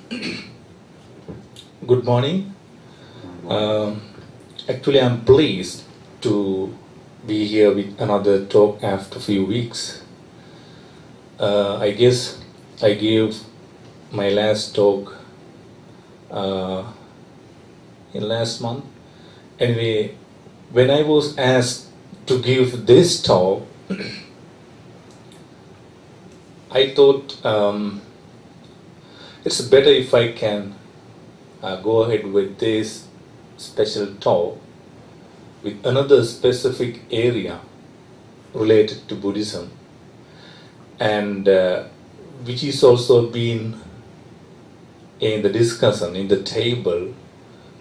Good morning. Actually, I'm pleased to be here with another talk after a few weeks. I guess I gave my last talk in last month. Anyway, when I was asked to give this talk, I thought it's better if I can go ahead with this special talk with another specific area related to Buddhism, and which is also been in the discussion, in the table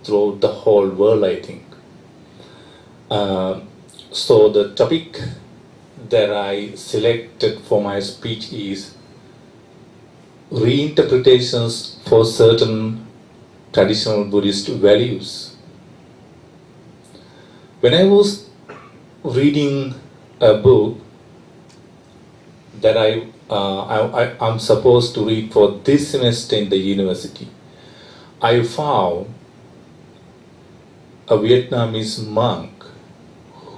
throughout the whole world, I think. So the topic that I selected for my speech is Reinterpretations for certain traditional Buddhist values. When I was reading a book that I'm supposed to read for this semester in the university, I found a Vietnamese monk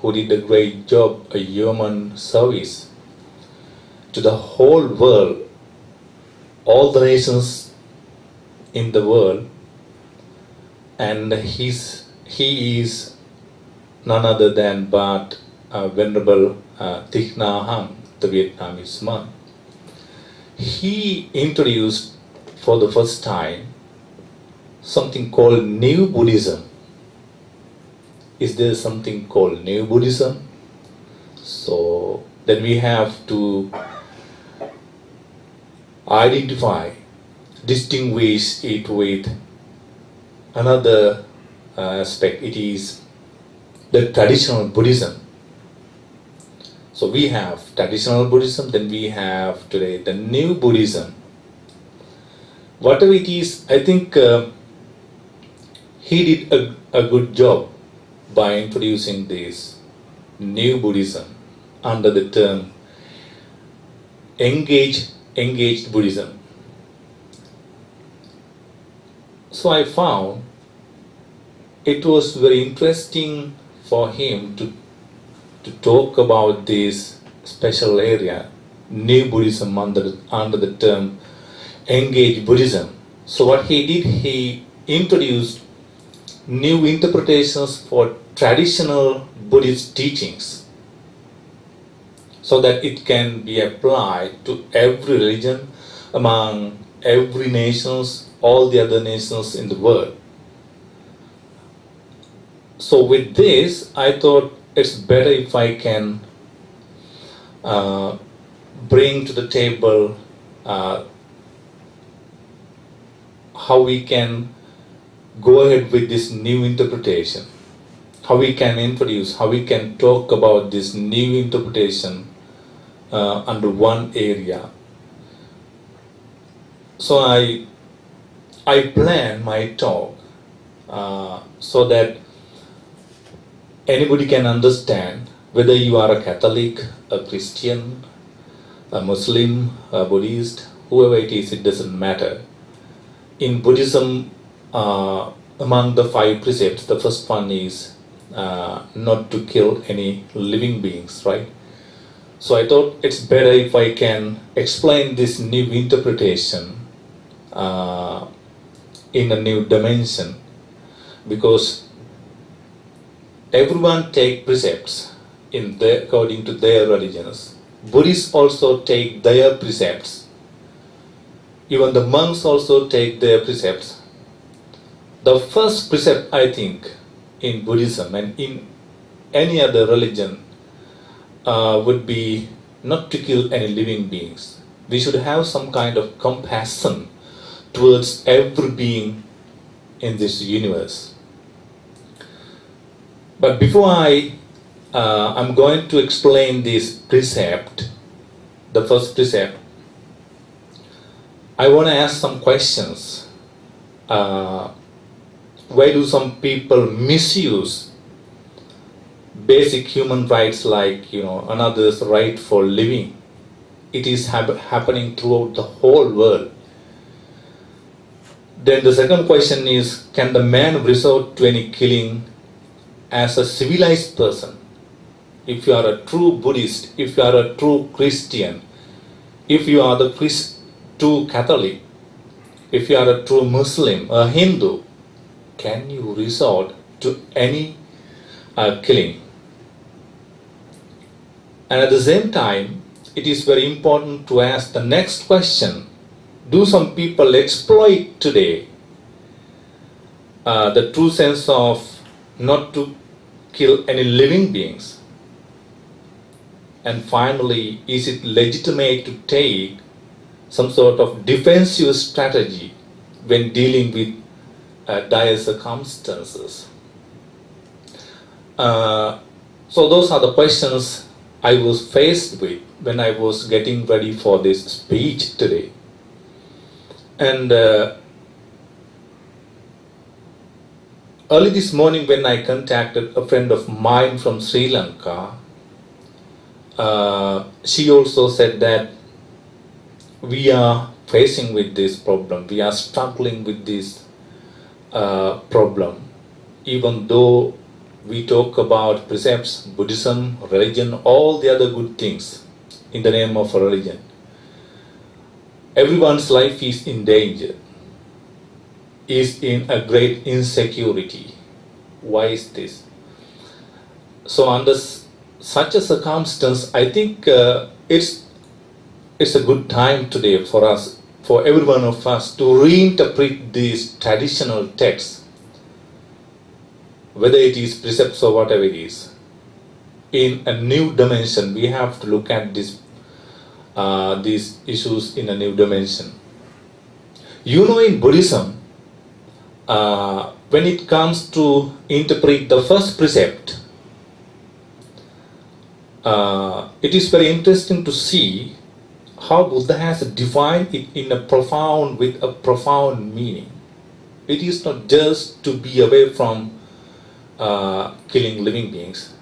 who did a great job, a human service to the whole world, all the nations in the world, and he is none other than but Venerable Thich Nhat Hanh, the Vietnamese monk. He introduced for the first time something called New Buddhism. Is there something called New Buddhism? So then we have to identify, distinguish it with another aspect. It is the traditional Buddhism. So we have traditional Buddhism, then we have today the New Buddhism. Whatever it is, I think he did a good job by introducing this New Buddhism under the term engaged Buddhism. So I found it was very interesting for him to talk about this special area, New Buddhism, under the term engaged Buddhism. So what he did, he introduced new interpretations for traditional Buddhist teachings so that it can be applied to every religion among every nations, all the other nations in the world. So with this, I thought it's better if I can bring to the table how we can go ahead with this new interpretation, how we can introduce, how we can talk about this new interpretation under one area. So I plan my talk so that anybody can understand, whether you are a Catholic, a Christian, a Muslim, a Buddhist, whoever it is, it doesn't matter. In Buddhism, among the 5 precepts, the first one is not to kill any living beings, right? So I thought it's better if I can explain this new interpretation in a new dimension, because everyone take precepts according to their religions. Buddhists also take their precepts. Even the monks also take their precepts. The first precept, I think, in Buddhism and in any other religion would be not to kill any living beings. We should have some kind of compassion towards every being in this universe. But before I'm going to explain this precept, the first precept, I want to ask some questions. Why do some people misuse basic human rights like, another's right for living? It is happening throughout the whole world. Then the second question is, can the man resort to any killing as a civilized person? If you are a true Buddhist, if you are a true Christian, if you are the true Catholic, if you are a true Muslim, a Hindu, can you resort to any killing? And at the same time, it is very important to ask the next question. Do some people exploit today the true sense of not to kill any living beings? And finally, is it legitimate to take some sort of defensive strategy when dealing with dire circumstances? So those are the questions I was faced with when I was getting ready for this speech today. And early this morning when I contacted a friend of mine from Sri Lanka, she also said that we are facing with this problem, we are struggling with this problem. Even though we talk about precepts, Buddhism, religion, all the other good things in the name of a religion, everyone's life is in danger, is in a great insecurity. Why is this? So under such a circumstance, I think it's a good time today for us, for every one of us, to reinterpret these traditional texts, whether it is precepts or whatever it is, in a new dimension. We have to look at these issues in a new dimension. You know, in Buddhism, when it comes to interpret the first precept, it is very interesting to see how Buddha has defined it in with a profound meaning. It is not just to be away from killing living beings.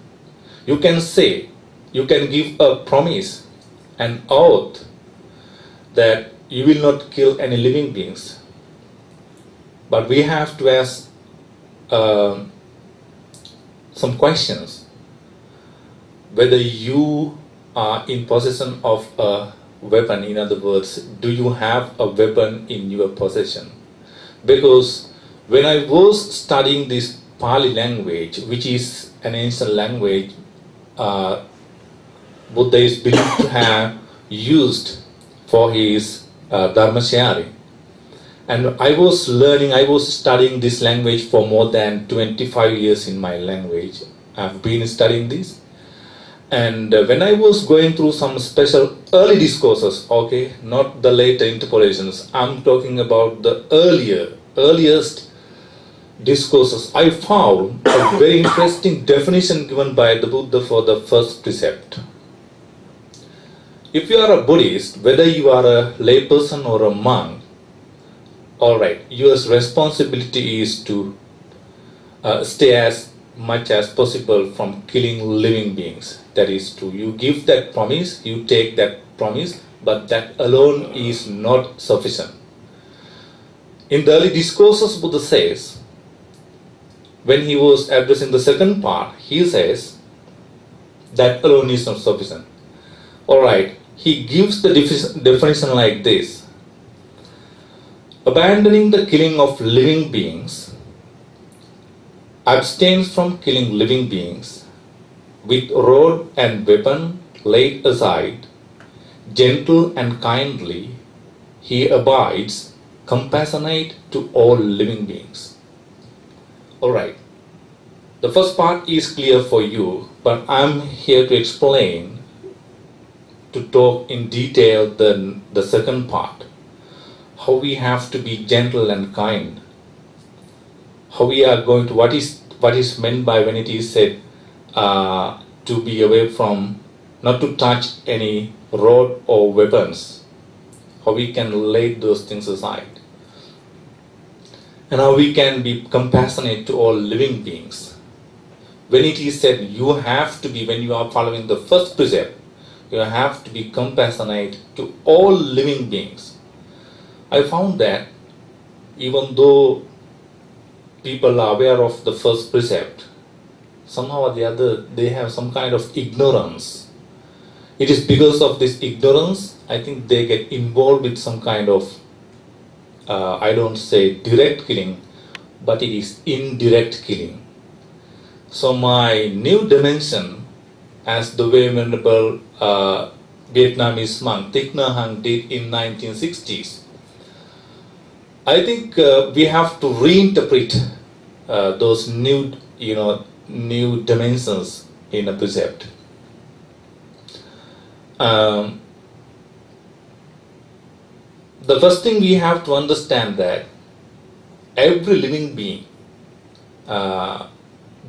You can say, you can give a promise, an oath, that you will not kill any living beings. But we have to ask some questions. Whether you are in possession of a weapon, in other words, do you have a weapon in your possession? Because when I was studying this Pali language, which is an ancient language Buddha is believed to have used for his Dharma sharing. And I was studying this language for more than 25 years in my language. I've been studying this. And when I was going through some special early discourses, okay, not the later interpolations, I'm talking about the earliest discourses, I found a very interesting definition given by the Buddha for the first precept. If you are a Buddhist, whether you are a layperson or a monk, alright, your responsibility is to stay as much as possible from killing living beings. That is true. You give that promise, you take that promise, but that alone is not sufficient. In the early discourses, Buddha says, when he was addressing the second part, he says that alone is not sufficient. Alright, he gives the definition like this: abandoning the killing of living beings, abstains from killing living beings, with rod and weapon laid aside, gentle and kindly, he abides, compassionate to all living beings. Alright, the first part is clear for you, but I'm here to explain, to talk in detail the second part. How we have to be gentle and kind. How we are going to, what is meant by when it is said to be away from, not to touch any rod or weapons. How we can lay those things aside. And how we can be compassionate to all living beings. When it is said you have to be, when you are following the first precept, you have to be compassionate to all living beings. I found that even though people are aware of the first precept, somehow or the other they have some kind of ignorance. It is because of this ignorance, I think they get involved with some kind of, I don't say direct killing, but it is indirect killing. So my new dimension, as the way Venerable Vietnamese monk Thich Nhat Hanh did in 1960s, I think we have to reinterpret those new dimensions in a precept. The first thing we have to understand that every living being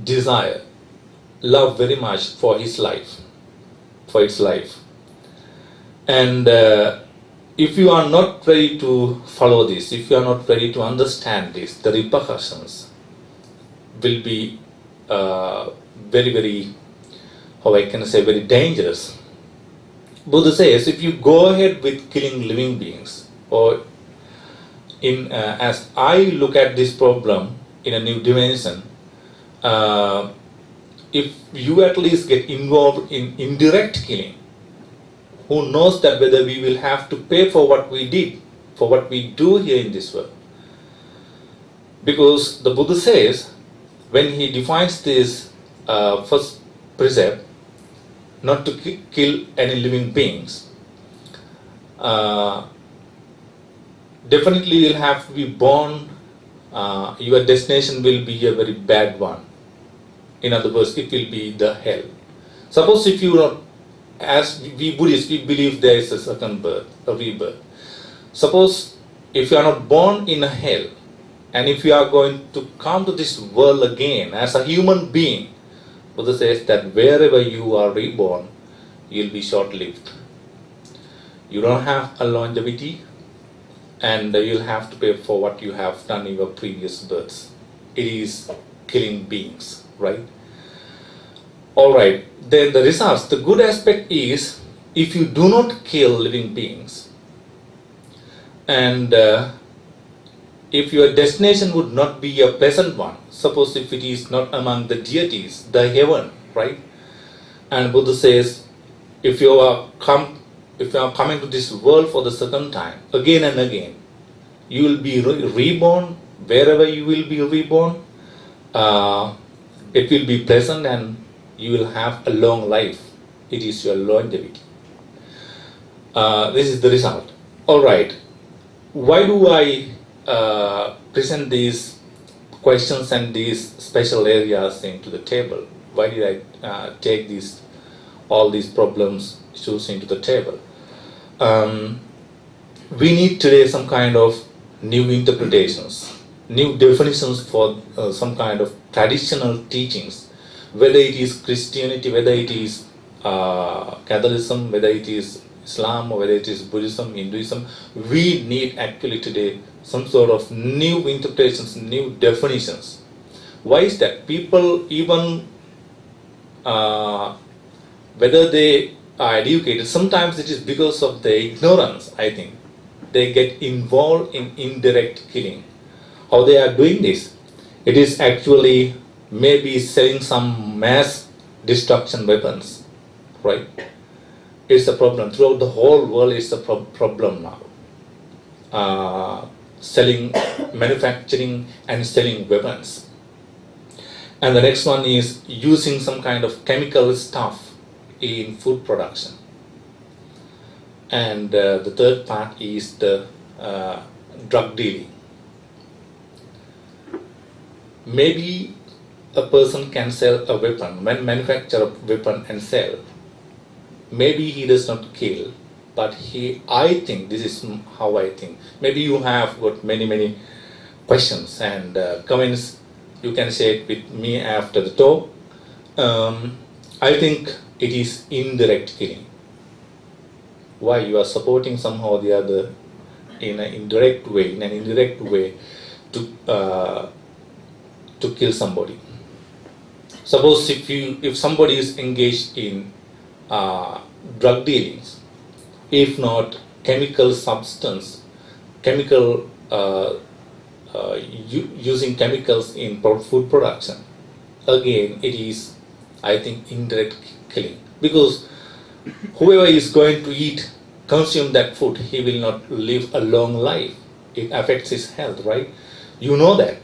desire, love very much for his life, for its life. And if you are not ready to follow this, if you are not ready to understand this, the repercussions will be very, very, how I can say, very dangerous. Buddha says, if you go ahead with killing living beings, or as I look at this problem in a new dimension, if you at least get involved in indirect killing, who knows that whether we will have to pay for what we did, for what we do here in this world. Because the Buddha says, when he defines this first precept, not to kill any living beings, definitely you'll have to be born, your destination will be a very bad one. In other words, it will be the hell. Suppose if you are, as we Buddhists, we believe there is a second birth, a rebirth. Suppose if you are not born in a hell, and if you are going to come to this world again as a human being, Buddha says that wherever you are reborn, you'll be short-lived. You don't have a longevity, and you'll have to pay for what you have done in your previous births. It is killing beings, right? Alright, then the results, the good aspect is, if you do not kill living beings, and if your destination would not be a pleasant one, suppose if it is not among the deities, the heaven, right? And Buddha says, if you are coming to this world for the second time, again and again, you will be reborn. Wherever you will be reborn, it will be pleasant and you will have a long life. It is your longevity. This is the result. Alright, why do I present these questions and these special areas into the table? Why did I take all these problems, issues into the table? We need today some kind of new interpretations, new definitions for some kind of traditional teachings, whether it is Christianity, whether it is Catholicism, whether it is Islam, or whether it is Buddhism, Hinduism. We need actually today some sort of new interpretations, new definitions. Why is that? People, even whether they are educated, sometimes it is because of their ignorance, I think. They get involved in indirect killing. How they are doing this? It is actually maybe selling some mass destruction weapons, right? It's a problem. Throughout the whole world, it's a problem now. Selling, manufacturing and selling weapons. And the next one is using some kind of chemical stuff in food production. And the third part is the drug dealing. Maybe a person can sell a weapon, manufacture a weapon and sell. Maybe he does not kill, but I think, this is how I think. Maybe you have got many questions and comments. You can share it with me after the talk. I think it is indirect killing. Why? You are supporting somehow or the other in an indirect way, to kill somebody. Suppose if somebody is engaged in drug dealings, if not chemical substance, chemical using chemicals in food production. Again, it is, I think, indirect killing, because whoever is going to consume that food, he will not live a long life. It affects his health, right? You know that.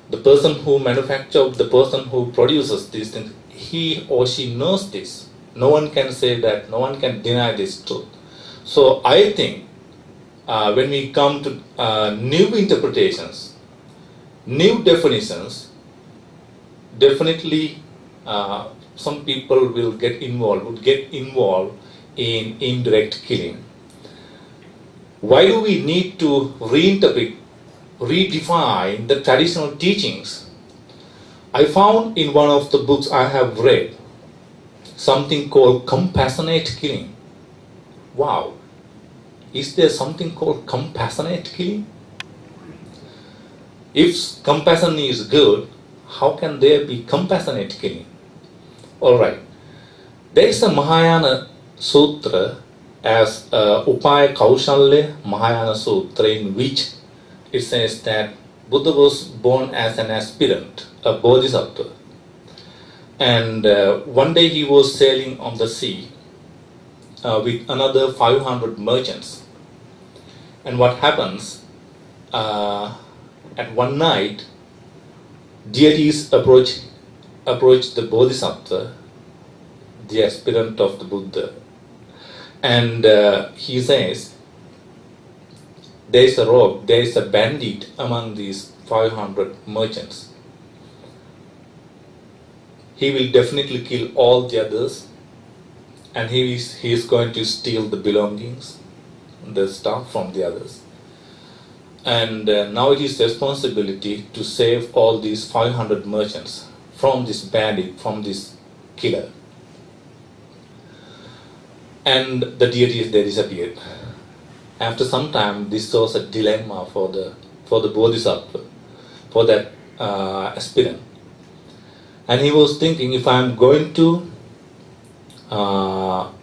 The person who manufactures, the person who produces these things, he or she knows this. No one can say that, no one can deny this truth. So I think when we come to new interpretations, new definitions, definitely some people would get involved in indirect killing. Why do we need to redefine the traditional teachings? I found in one of the books I have read something called compassionate killing. Wow, is there something called compassionate killing? If compassion is good, how can there be compassionate killing? Alright, there is a Mahayana Sutra as Upaya Kaushalya Mahayana Sutra, in which it says that Buddha was born as an aspirant, a bodhisattva. And one day he was sailing on the sea with another 500 merchants. And what happens, at one night, deities approach the bodhisattva, the aspirant of the Buddha, and he says, there is a rogue, there is a bandit among these 500 merchants. He will definitely kill all the others, and he is going to steal the belongings, the stuff from the others. And now it is responsibility to save all these 500 merchants from this bandit, from this killer. And the deities, they disappeared. After some time, this was a dilemma for the bodhisattva, for that aspirant. And he was thinking, if I am going to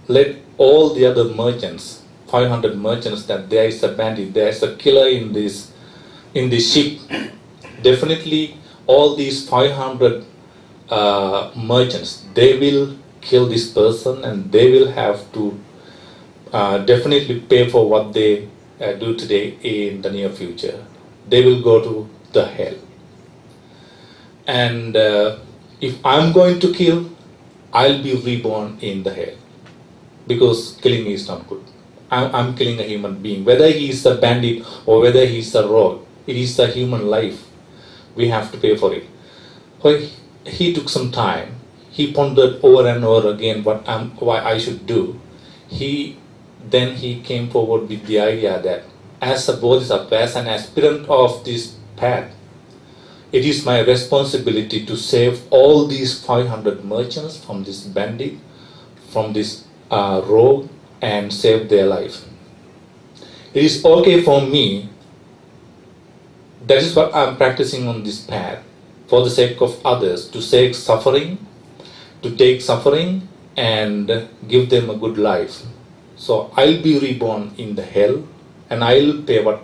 let all the other merchants, 500 merchants, that there is a bandit, there is a killer in this ship, definitely all these 500 merchants, they will kill this person, and they will have to definitely pay for what they do today in the near future. They will go to the hell. And if I'm going to kill, I'll be reborn in the hell, because killing is not good. I'm killing a human being, whether he is a bandit or whether he is a rogue. It is a human life. We have to pay for it. So he took some time. He pondered over and over again why I should do. Then he came forward with the idea that as a bodhisattva, as an aspirant of this path, it is my responsibility to save all these 500 merchants from this bandit, from this rogue, and save their life. It is okay for me. That is what I am practicing on this path, for the sake of others, to take suffering and give them a good life. So I'll be reborn in the hell, and I'll pay what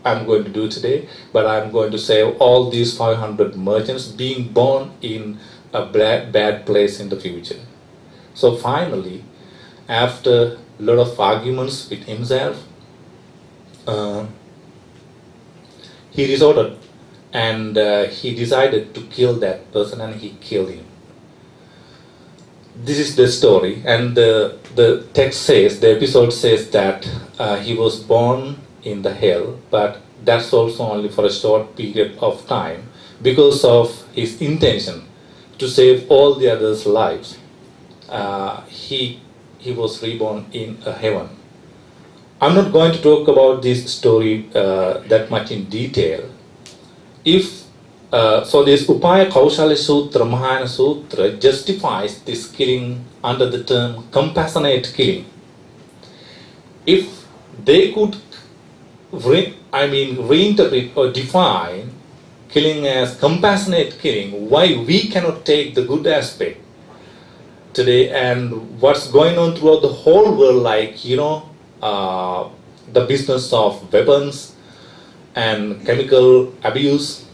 I'm going to do today, but I'm going to save all these 500 merchants being born in a bad place in the future. So finally, after a lot of arguments with himself, he resorted, and he decided to kill that person, and he killed him. This is the story, and the text says, the episode says that he was born in the hell, but that's also only for a short period of time, because of his intention to save all the others' lives. He was reborn in a heaven. I'm not going to talk about this story that much in detail. So this Upaya Kaushalya Sutra, Mahayana Sutra, justifies this killing under the term compassionate killing. If they could reinterpret or define killing as compassionate killing, why we cannot take the good aspect today and what's going on throughout the whole world, like the business of weapons and chemical abuse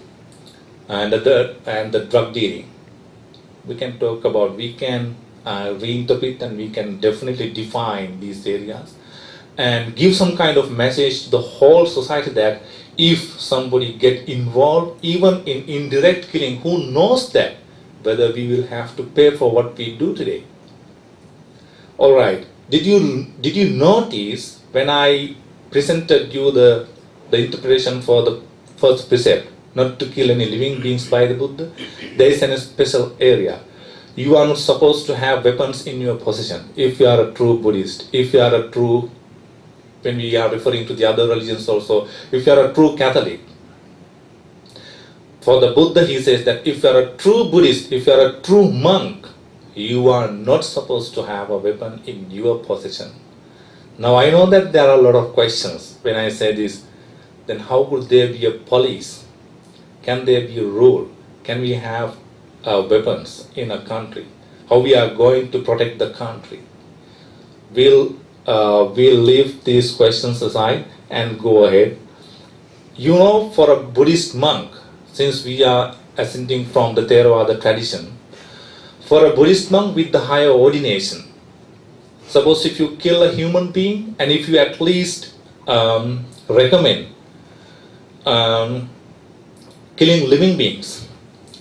and the drug dealing. We can talk about, we can reinterpret, and we can definitely define these areas and give some kind of message to the whole society that if somebody get involved even in indirect killing, who knows that whether we will have to pay for what we do today. All right, did you notice when I presented you the interpretation for the first precept, not to kill any living beings by the Buddha? There is a special area. You are not supposed to have weapons in your possession if you are a true Buddhist, if you are a true, when we are referring to the other religions also, if you are a true Catholic. For the Buddha, he says that if you are a true Buddhist, if you are a true monk, you are not supposed to have a weapon in your possession. Now I know that there are a lot of questions when I say this. Then how could there be a police? Can there be a rule? Can we have weapons in a country? How we are going to protect the country? We'll leave these questions aside and go ahead. You know, for a Buddhist monk, since we are ascending from the Theravada tradition, for a Buddhist monk with the higher ordination, suppose if you kill a human being, and if you at least recommend killing living beings,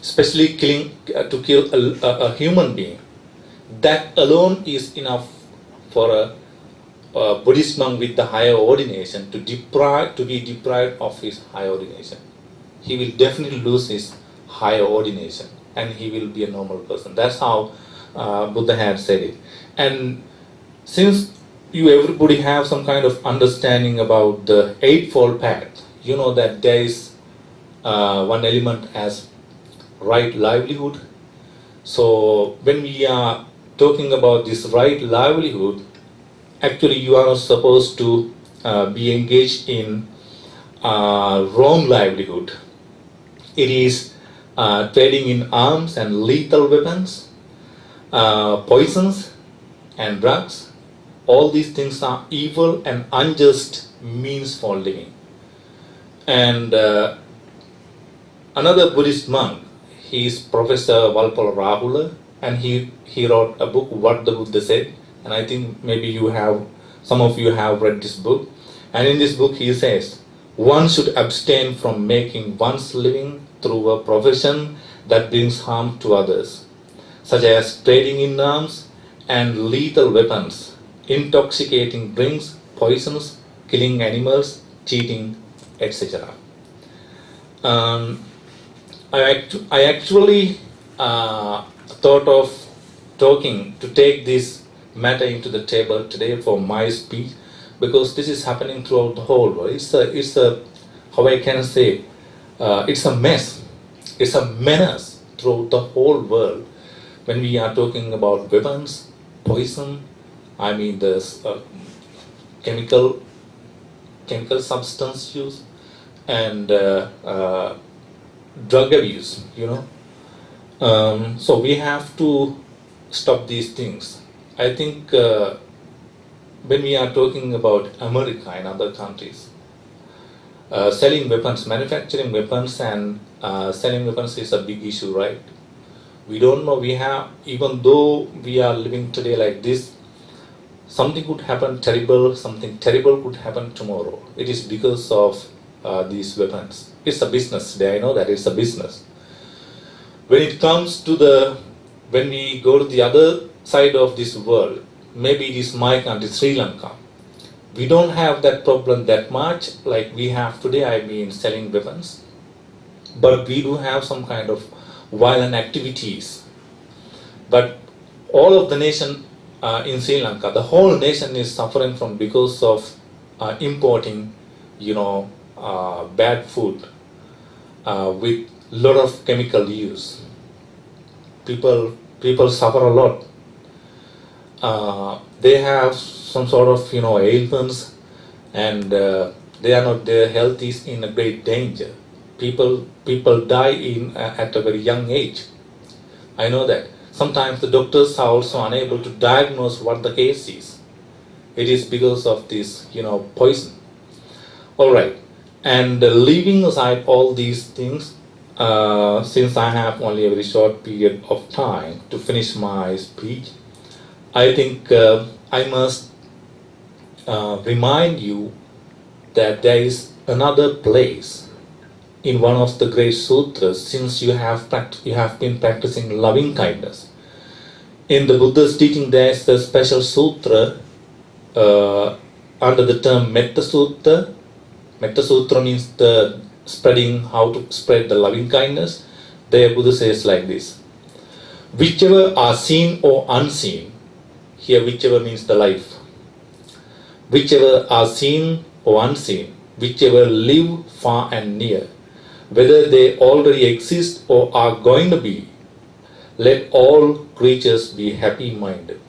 especially to kill a human being, that alone is enough for a Buddhist monk with the higher ordination to be deprived of his higher ordination. He will definitely lose his higher ordination and he will be a normal person. That's how Buddha had said it. And since everybody have some kind of understanding about the Eightfold Path, you know that there is one element as right livelihood. So when we are talking about this right livelihood, actually you are not supposed to be engaged in wrong livelihood. It is trading in arms and lethal weapons, poisons and drugs. All these things are evil and unjust means for living. And another Buddhist monk, he is Professor Valpala Rahula, and he wrote a book, What the Buddha Said, and I think maybe some of you have read this book. And in this book he says, one should abstain from making one's living through a profession that brings harm to others, such as trading in arms and lethal weapons, intoxicating drinks, poisons, killing animals, cheating, etc. I actually thought of to take this matter into the table today for my speech, because this is happening throughout the whole world. It's a how I can say, it's a mess. It's a menace throughout the whole world when we are talking about weapons, poison, I mean the chemical substance use, and drug abuse, so we have to stop these things. I think when we are talking about America and other countries, selling weapons, manufacturing weapons and selling weapons is a big issue, right? We don't know, even though we are living today like this, something could happen terrible, something terrible could happen tomorrow. It is because of these weapons. It's a business today, I know that it's a business. When it comes to when we go to the other side of this world, maybe it is my country, Sri Lanka, we don't have that problem that much like we have today, I mean selling weapons. But we do have some kind of violent activities. But all of the nation in Sri Lanka, the whole nation is suffering from because of importing, bad food with lot of chemical use. People suffer a lot. They have some sort of ailments, and their health is in a great danger. People die at a very young age. I know that. Sometimes the doctors are also unable to diagnose what the case is. It is because of this, poison. All right. And leaving aside all these things, since I have only a very short period of time to finish my speech, I think I must remind you that there is another place in one of the great sutras, since you have been practicing loving kindness. In the Buddha's teaching, there is a special sutra under the term Metta Sutra. Metta Sutra means how to spread the loving kindness. There Buddha says like this: whichever are seen or unseen, here whichever means the life, whichever are seen or unseen, whichever live far and near, whether they already exist or are going to be, let all creatures be happy-minded.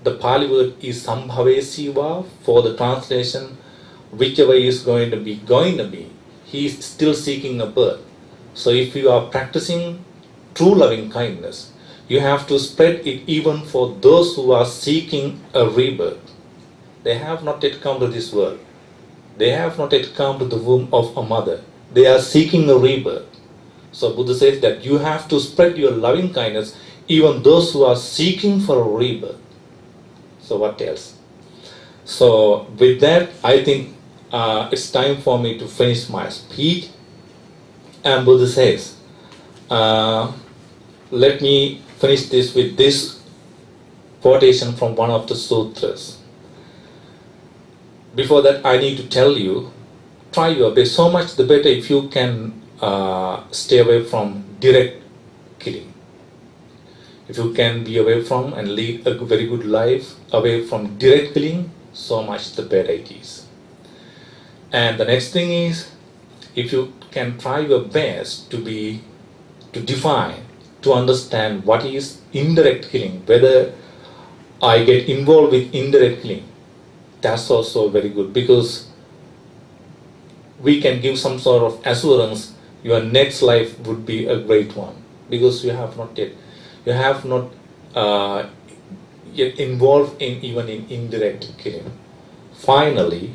The Pali word is sambhavesiva. For the translation, whichever is going to be, he is still seeking a birth. So if you are practicing true loving kindness, you have to spread it even for those who are seeking a rebirth. They have not yet come to this world. They have not yet come to the womb of a mother. They are seeking a rebirth. So Buddha says that you have to spread your loving kindness even those who are seeking for a rebirth. So what else? So with that, I think it's time for me to finish my speech. And Buddha says, let me finish this with this quotation from one of the sutras. Before that, I need to tell you, try your best. So much the better if you can stay away from direct killing. If you can be away from and lead a very good life away from direct killing, so much the better it is. And the next thing is, if you can try your best to define, to understand what is indirect killing, whether I get involved with indirect killing, that's also very good, because we can give some sort of assurance your next life would be a great one, because you have not yet involved in indirect killing. Finally,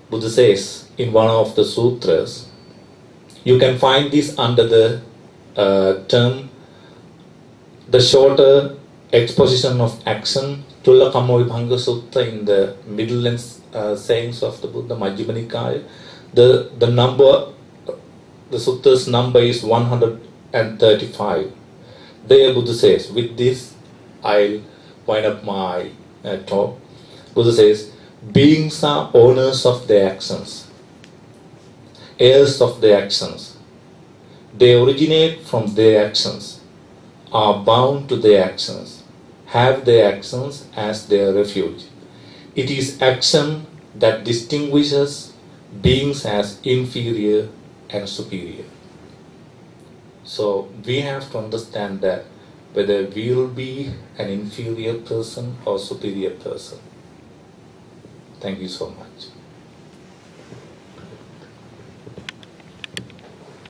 Buddha says in one of the sutras, you can find this under the term the shorter exposition of action, Tulla Kamma Vibhanga Sutta, in the middle sayings of the Buddha, Majjhima Nikaya. The sutta's number is 135. There Buddha says, with this I'll wind up my talk. Buddha says, beings are owners of their actions, heirs of their actions. They originate from their actions, are bound to their actions, have their actions as their refuge. It is action that distinguishes beings as inferior and superior. So we have to understand that whether we will be an inferior person or superior person. Thank you so much.